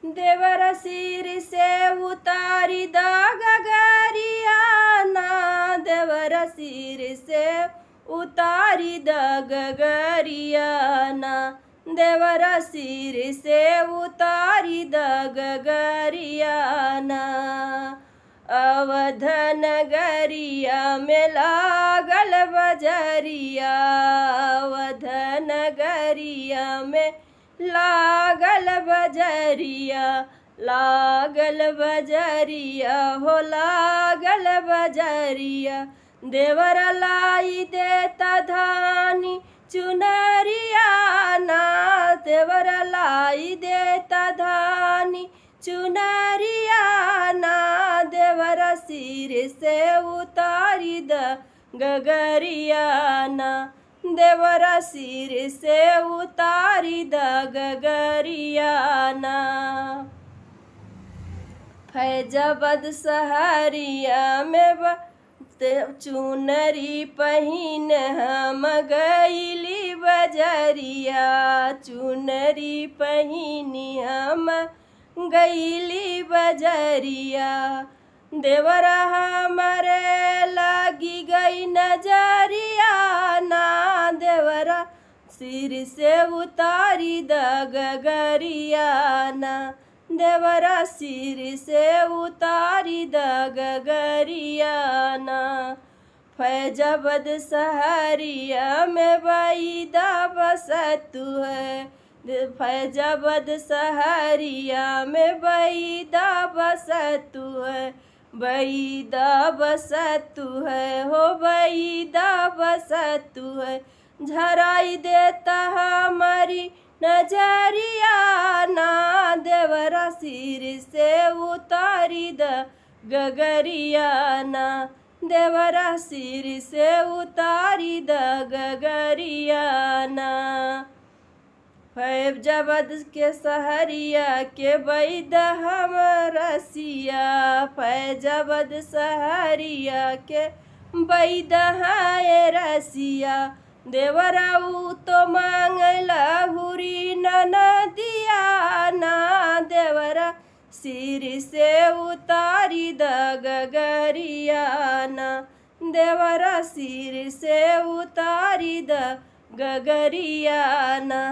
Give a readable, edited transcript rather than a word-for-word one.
देवर सिर से उतारी द गगरियाना, देवर सिर से उतारी द गगरियाना, देवर सिर से उतारी द गगरियाना। अवध नगरिया में लागल बजरिया, अवध नगरिया में लागल बजरिया, लागल बजरिया हो लागल बजरिया। देवर लाई देता धानी चुनरिया ना, देवर लाई देता धानी चुनरिया ना, देवर सिर से उतारी द गगरिया ना, देवर सिर से उतारी द गगरिया ना। फैजाबाद सहरिया में चुनरी पहिन हम गईली बजरिया, चुनरी पहिनी हम गईली बजरिया। देवर हमारे लागी गई नजरिया ना, देवरा सिर से उतारी द गगरिया ना, देवरा सिर से उतारी द गगरिया ना। फैजाबाद सहरिया में बैदा बसतु है, फैजाबाद सहरिया में बैदा बसतु है, बैदा बसतु है हो बैदा बसतु है। झराई देता हमारी नजरिया ना, देवरा सिर से उतारी द गगरिया ना, देवरा सिर से उतारी द गगरिया ना। फैजाबाद के सहरिया के बैद हम रसिया, फैजाबाद सहरिया के बैद है रसिया। देवरा ऊ तो मांगला हुरी नदिया ना, देवरा सिर से उतारी द गगरिया ना, देवरा सिर से उतारी द गगरिया ना।